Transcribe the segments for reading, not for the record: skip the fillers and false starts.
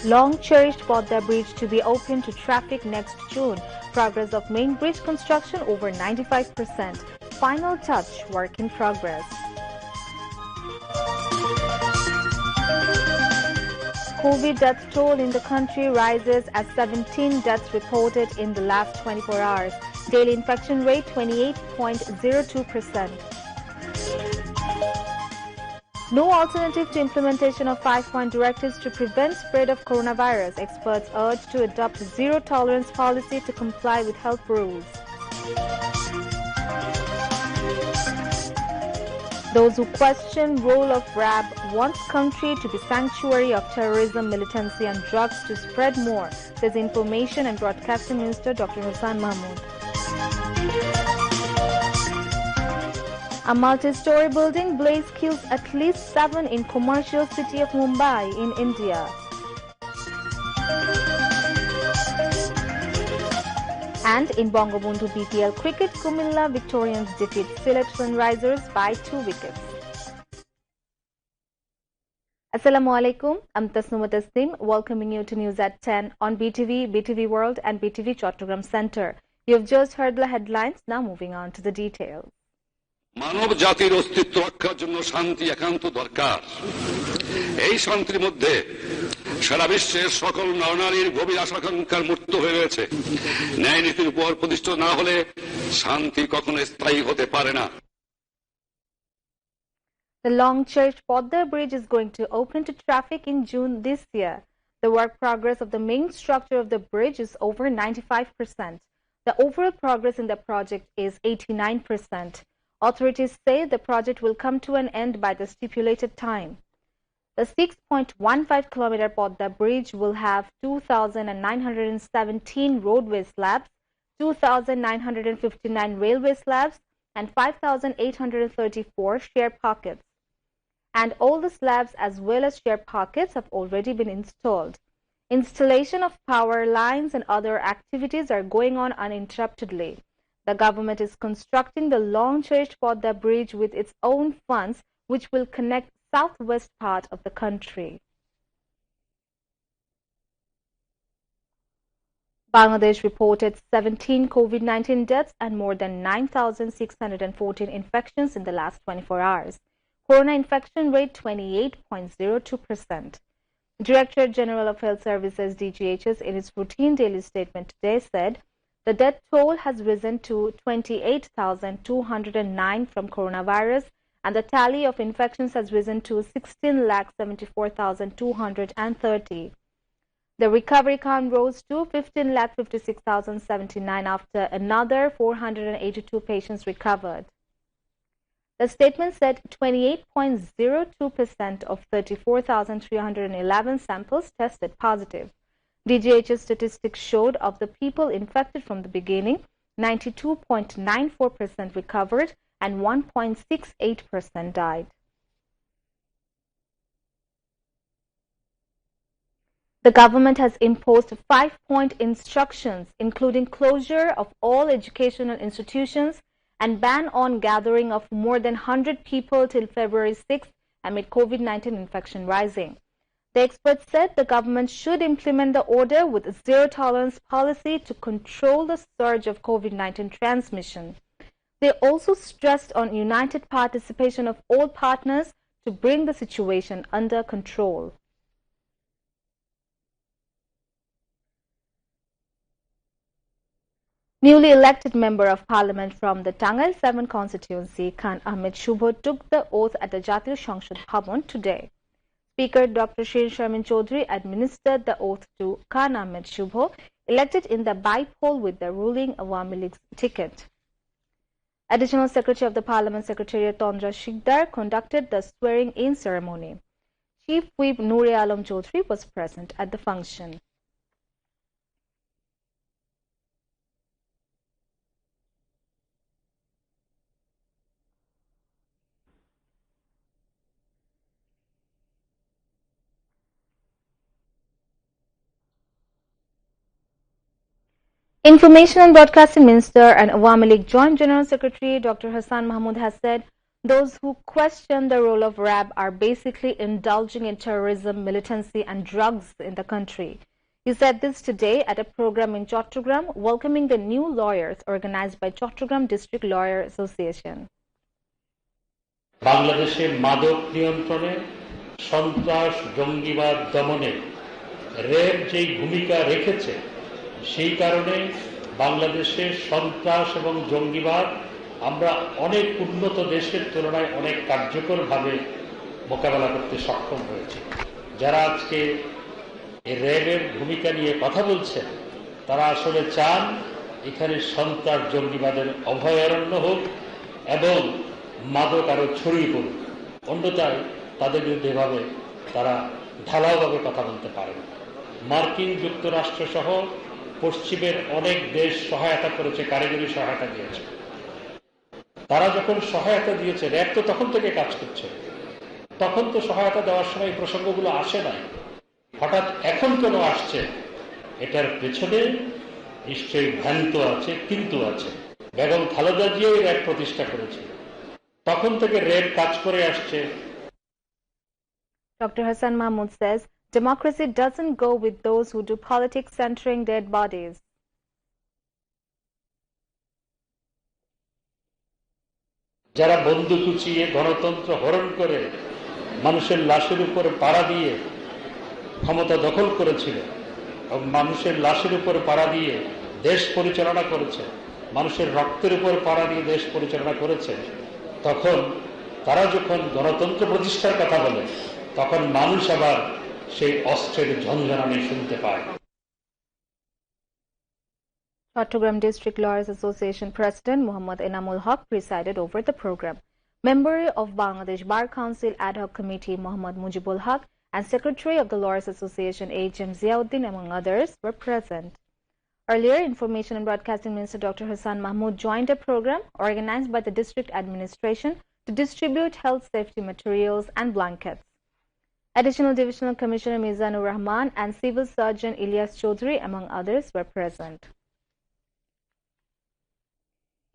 Long-cherished Podda Bridge to be open to traffic next June. Progress of main bridge construction over 95%. Final touch, work in progress. COVID death toll in the country rises as 17 deaths reported in the last 24 hours. Daily infection rate 28.02%. No alternative to implementation of 5-point directives to prevent spread of coronavirus. Experts urge to adopt zero-tolerance policy to comply with health rules. Those who question role of RAB want country to be sanctuary of terrorism, militancy and drugs to spread more, says Information and Broadcasting Minister Dr. Hassan Mahmood. A multi-story building blaze kills at least 7 in commercial city of Mumbai in India. And in Bangabandhu BPL cricket, Kumilla Victorians defeat Sylhet Sunrisers by 2 wickets. Assalamu alaikum, I'm Tasnumat Tasnim, welcoming you to News at 10 on BTV, BTV World and BTV Chattogram Center. You have just heard the headlines, now moving on to the details. মানব জাতির অস্তিত্ব রক্ষার জন্য শান্তি একান্ত দরকার। এই শান্তির মধ্যে সারা বিশ্বের সকল নরনারীর গভীর আশাকাঙ্ক্ষার মূর্ত হয়ে রয়েছে। ন্যায় নীতির উপর প্রতিষ্ঠিত না হলে শান্তি কখনো স্থায়ী হতে পারে না। The long-cherished Podda Bridge is going to open to traffic in June this year. The work progress of the main structure of the bridge is over 95%. The overall progress in the project is 89%. Authorities say the project will come to an end by the stipulated time. The 6.15-kilometer Podda Bridge will have 2,917 roadway slabs, 2,959 railway slabs, and 5,834 share pockets. And all the slabs as well as share pockets have already been installed. Installation of power lines and other activities are going on uninterruptedly. The government is constructing the long-cherished Podda Bridge with its own funds, which will connect southwest part of the country. Bangladesh reported 17 COVID-19 deaths and more than 9,614 infections in the last 24 hours. Corona infection rate 28.02%. Director General of Health Services DGHS in its routine daily statement today said the death toll has risen to 28,209 from coronavirus and the tally of infections has risen to 16,74,230. The recovery count rose to 15,56,079 after another 482 patients recovered. The statement said 28.02% of 34,311 samples tested positive. DGH's statistics showed of the people infected from the beginning, 92.94% recovered and 1.68% died. The government has imposed 5-point instructions, including closure of all educational institutions and ban on gathering of more than 100 people till February 6th amid COVID-19 infection rising. The experts said the government should implement the order with a zero-tolerance policy to control the surge of COVID-19 transmission. They also stressed on united participation of all partners to bring the situation under control. Newly elected Member of Parliament from the Tangail 7 constituency, Khan Ahmed Shubho, took the oath at the Jatiyo সংসদ Bhavan today. Speaker Dr. Shirin Sharmin Chaudhary administered the oath to Khan Ahmed Shubho, elected in the by-poll with the ruling Awami League's ticket. Additional Secretary of the Parliament Secretariat Tondra Shikdar conducted the swearing-in ceremony. Chief Whip Noor Alam Chaudhary was present at the function. Information and Broadcasting Minister and Awami League Joint General Secretary Dr. Hassan Mahmood has said Those who question the role of RAB are basically indulging in terrorism, militancy and drugs in the country. He said this today at a program in Chattogram welcoming the new lawyers organized by Chattogram District Lawyer Association. বাংলাদেশে মাদক নিয়ন্ত্রণে সন্ত্রাস জঙ্গিবাদ দমনে RAB যেই ভূমিকা রেখেছে সেই কারণে বাংলাদেশে সন্ত্রাস এবং জঙ্গিবাদ আমরা অনেক উন্নত দেশের তুলনায় অনেক কার্যকরভাবে মোকাবেলা করতে সক্ষম হয়েছি। যারা আজকে এই র্যাবের ভূমিকা নিয়ে কথা বলছেন তারা আসলে চান এখানে সন্ত্রাস জঙ্গিবাদের অভয়ারণ্য হোক এবং মাদক আরো ছড়িয়ে পড়ুক, অন্যথায় তাদের বিরুদ্ধে এভাবে তারা ঢালাওভাবে কথা বলতে পারেন। মার্কিন যুক্তরাষ্ট্র সহ পশ্চিমের অনেক দেশ সহায়তা করেছে, কারিগরি সহায়তা দিয়েছে। তারা যখন সহায়তা দিয়েছে, র্যাব তো তখন থেকে কাজ করছে, তখন তো সহায়তা দেওয়ার সময় প্রসঙ্গগুলো আসে নাই, হঠাৎ এখন কেন আসছে? এটার পেছনে নিশ্চয়ই ভ্রান্ত আছে, কিন্তু আছে। বেগম খালেদা জিয়াও র্যাব প্রতিষ্ঠা করেছে, তখন থেকে র্যাব কাজ করে আসছে। Dr. Hassan Mahmood says democracy doesn't go with those who do politics centering dead bodies. যারা বন্দুক উঁচিয়ে গণতন্ত্র হরণ করে মানুষের লাশের উপর পাড়া দিয়ে ক্ষমতা দখল করেছিল এবং মানুষের লাশের উপর পাড়া দিয়ে দেশ পরিচালনা করেছে, মানুষের রক্তের উপর পাড়া দিয়ে দেশ পরিচালনা করেছে, তখন তারা যখন গণতন্ত্র প্রতিষ্ঠার কথা বলে তখন মানুষ আবার সেই অস্ত্রের ঝঞ্ঝনানি শুনতে পায়। Chattogram District Lawyers Association President Muhammad Enamul Haq presided over the program. Member of Bangladesh Bar Council Ad Hoc Committee Muhammad Mujibul Haq and Secretary of the Lawyers Association H.M. Ziauddin, among others, were present. Earlier, Information and Broadcasting Minister Dr. Hassan Mahmood joined a program organized by the district administration to distribute health safety materials and blankets. Additional Divisional Commissioner Mizanur Rahman and Civil Surgeon Ilyas Chaudhry, among others, were present.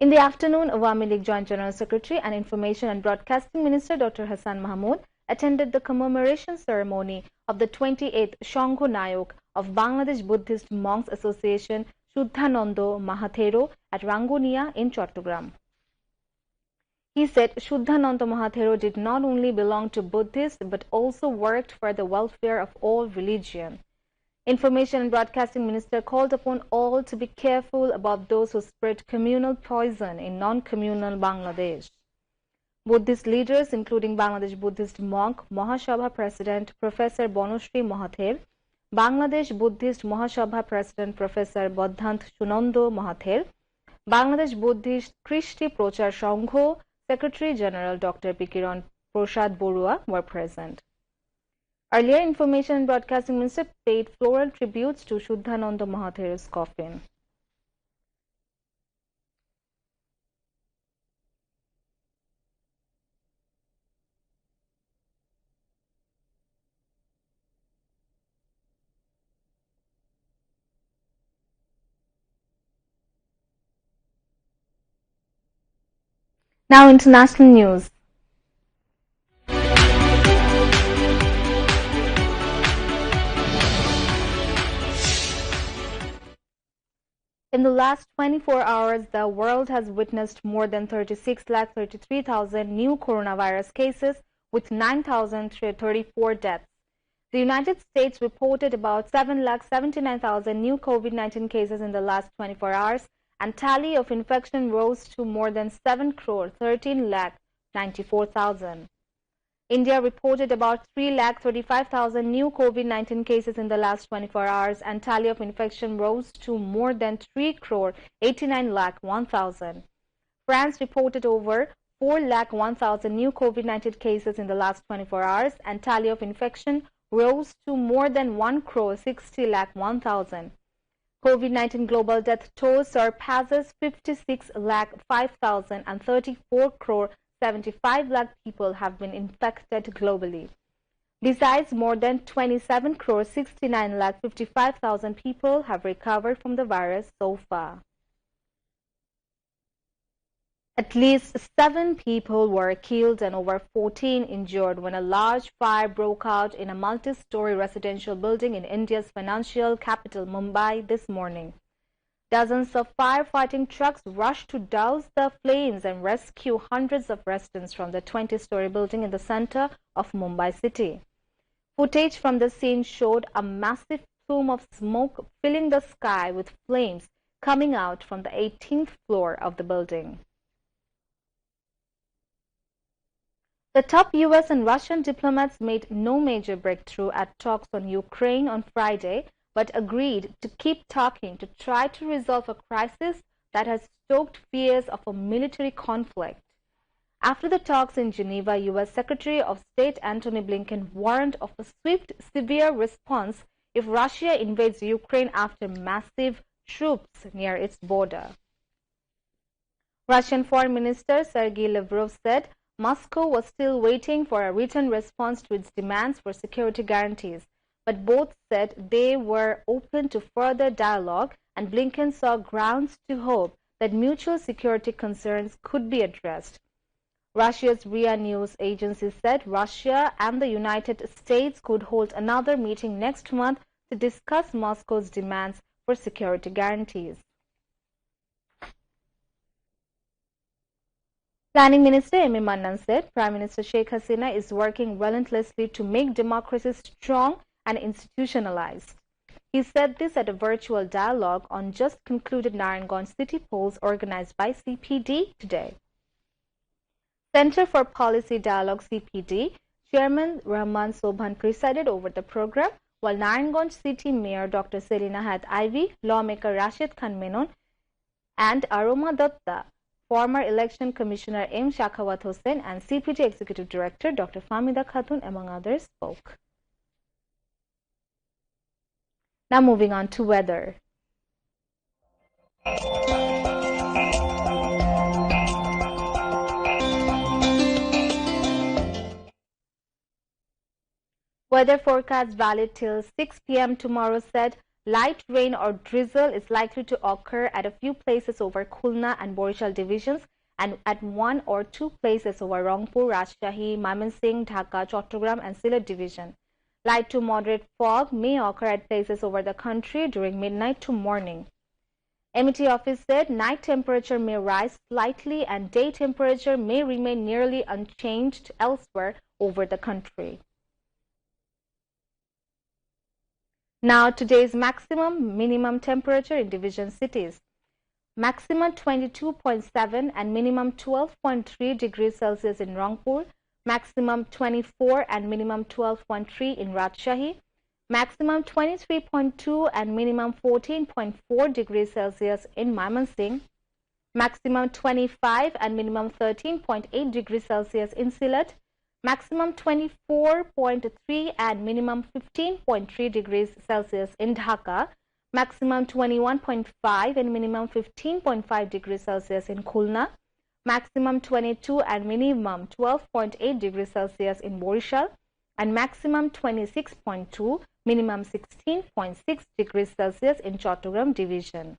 In the afternoon, Awami League Joint General Secretary and Information and Broadcasting Minister Dr. Hassan Mahmood attended the commemoration ceremony of the 28th Shangho Nayok of Bangladesh Buddhist Monks Association Shuddhanando Mahathero at Rangonia in Chattogram. He said Shuddhananda Mahathero did not only belong to Buddhists but also worked for the welfare of all religion. Information and Broadcasting Minister called upon all to be careful about those who spread communal poison in non-communal Bangladesh. Buddhist leaders, including Bangladesh Buddhist monk Mahasabha President Professor Bonoshri Mahathir, Bangladesh Buddhist Mahasabha President Professor Bodhant Sunando Mahathir, Bangladesh Buddhist Krishti Prochar Sangho Secretary General Dr. Pikiran Prasad Borua were present. Earlier, Information and Broadcasting Minister paid floral tributes to Shuddhananda Mahathir's coffin. Now, international news. In the last 24 hours, the world has witnessed more than 36,33,000 new coronavirus cases with 9,034 deaths. The United States reported about 7,79,000 new COVID-19 cases in the last 24 hours, and tally of infection rose to more than 7,13,94,000. India reported about 3,35,000 new COVID-19 cases in the last 24 hours, and tally of infection rose to more than 3,89,01,000. France reported over 4,01,000 new COVID-19 cases in the last 24 hours, and tally of infection rose to more than 1,60,01,000. COVID-19 global death toll surpasses 56,05,000, and 34,75 lakh people have been infected globally. Besides, more than 27,69,55,000 people have recovered from the virus so far. At least 7 people were killed and over 14 injured when a large fire broke out in a multi-story residential building in India's financial capital Mumbai this morning. Dozens of firefighting trucks rushed to douse the flames and rescue hundreds of residents from the 20-story building in the center of Mumbai city. Footage from the scene showed a massive plume of smoke filling the sky with flames coming out from the 18th floor of the building. The top US and Russian diplomats made no major breakthrough at talks on Ukraine on Friday, but agreed to keep talking to try to resolve a crisis that has stoked fears of a military conflict. After the talks in Geneva, US Secretary of State Antony Blinken warned of a swift, severe response if Russia invades Ukraine after massive troops near its border. Russian Foreign Minister Sergei Lavrov said Moscow was still waiting for a written response to its demands for security guarantees, but both said they were open to further dialogue, and Blinken saw grounds to hope that mutual security concerns could be addressed. Russia's RIA news agency said Russia and the United States could hold another meeting next month to discuss Moscow's demands for security guarantees. Planning Minister M.A. Mannan said Prime Minister Sheikh Hasina is working relentlessly to make democracy strong and institutionalized. He said this at a virtual dialogue on just concluded Naranganj city polls organized by CPD today. Center for Policy Dialogue CPD Chairman Rahman Sobhan presided over the program, while Naranganj City Mayor Dr. Selina Hayat Ivy, lawmaker Rashid Khan Menon, and Aroma Datta, former Election Commissioner M. Shakhawat Hossain, and CPD Executive Director Dr. Famida Khatun, among others, spoke. Now moving on to weather. Weather forecast valid till 6 p.m. tomorrow said light rain or drizzle is likely to occur at a few places over Khulna and Borishal divisions and at 1 or 2 places over Rangpur, Rajshahi, Mymensingh, Dhaka, Chattogram and Sylhet division. Light to moderate fog may occur at places over the country during midnight to morning. MET office said night temperature may rise slightly and day temperature may remain nearly unchanged elsewhere over the country. Now today's maximum minimum temperature in division cities. Maximum 22.7 and minimum 12.3 degrees Celsius in Rangpur, maximum 24 and minimum 12.3 in Rajshahi, maximum 23.2 and minimum 14.4 degrees Celsius in Mymensingh, maximum 25 and minimum 13.8 degrees Celsius in Sylhet, maximum 24.3 and minimum 15.3 degrees Celsius in Dhaka, maximum 21.5 and minimum 15.5 degrees Celsius in Khulna, maximum 22 and minimum 12.8 degrees Celsius in Borishal, and maximum 26.2, minimum 16.6 degrees Celsius in Chattogram division.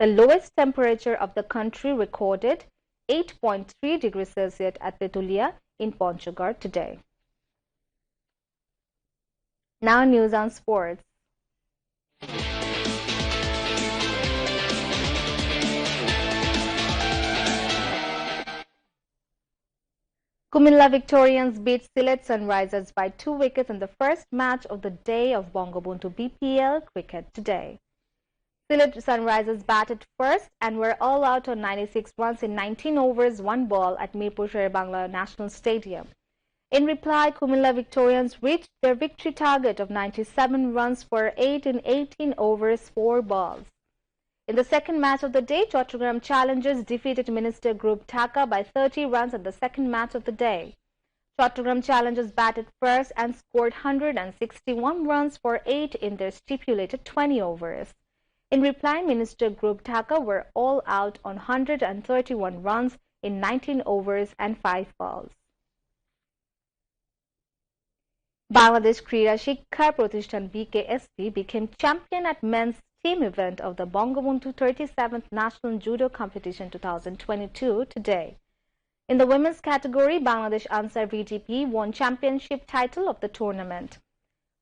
The lowest temperature of the country recorded 8.3 degrees Celsius at Tetulia in Panchgarh today. Now news on sports. Kumilla Victorians beat Sylhet Sunrisers by 2 wickets in the first match of the day of Bangabandhu BPL cricket today. Sylhet Sunrisers batted first and were all out on 96 runs in 19 overs 1 ball at Mirpur Sher-Bangla National Stadium. In reply, Kumilla Victorians reached their victory target of 97 runs for 8 in 18 overs 4 balls. In the second match of the day, Chattogram Challengers defeated Minister Group Dhaka by 30 runs at the second match of the day. Chattogram Challengers batted first and scored 161 runs for 8 in their stipulated 20 overs. In reply, Minister Group Dhaka were all out on 131 runs in 19 overs and 5 balls. Bangladesh Krida Shikkha Pratishthan BKSP became champion at men's team event of the Bangabandhu 37th National Judo Competition 2022 today. In the women's category, Bangladesh Ansar VTP won championship title of the tournament.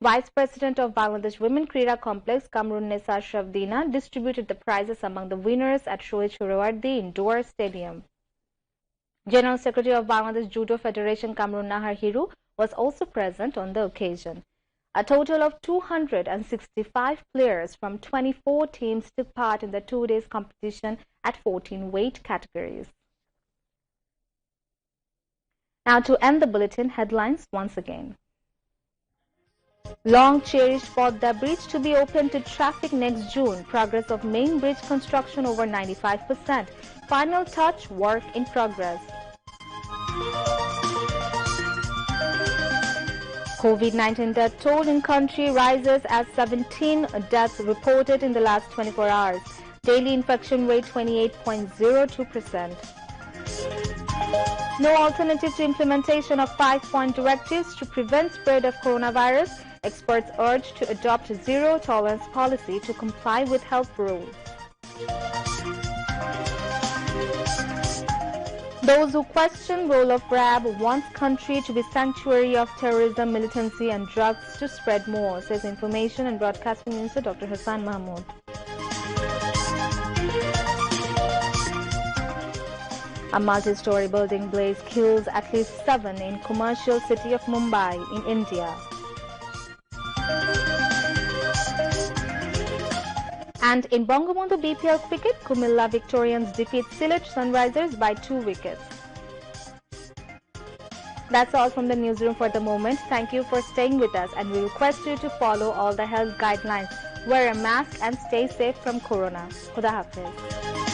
Vice President of Bangladesh Women Krida Complex, Kamrunnesa Shavdina, distributed the prizes among the winners at Shohei Sohrawardi Indoor Stadium. General Secretary of Bangladesh Judo Federation, Kamrun Nahar Hiru, was also present on the occasion. A total of 265 players from 24 teams took part in the 2 days competition at 14 weight categories. Now to end the bulletin, headlines once again. Long cherished Podda Bridge to be open to traffic next June. Progress of main bridge construction over 95%. Final touch work in progress. COVID-19 death toll in country rises as 17 deaths reported in the last 24 hours. Daily infection rate 28.02%. No alternative to implementation of 5-point directives to prevent spread of coronavirus. Experts urge to adopt zero tolerance policy to comply with health rules. Those who question role of RAB want country to be sanctuary of terrorism, militancy and drugs to spread more, says Information and Broadcasting Minister Dr. Hassan Mahmood. A multi-story building blaze kills at least 7 in commercial city of Mumbai in India. And in Bangabandhu BPL cricket, Kumilla Victorians defeat Sylhet Sunrisers by 2 wickets. That's all from the newsroom for the moment. Thank you for staying with us, and we request you to follow all the health guidelines. Wear a mask and stay safe from corona. Khuda Hafiz.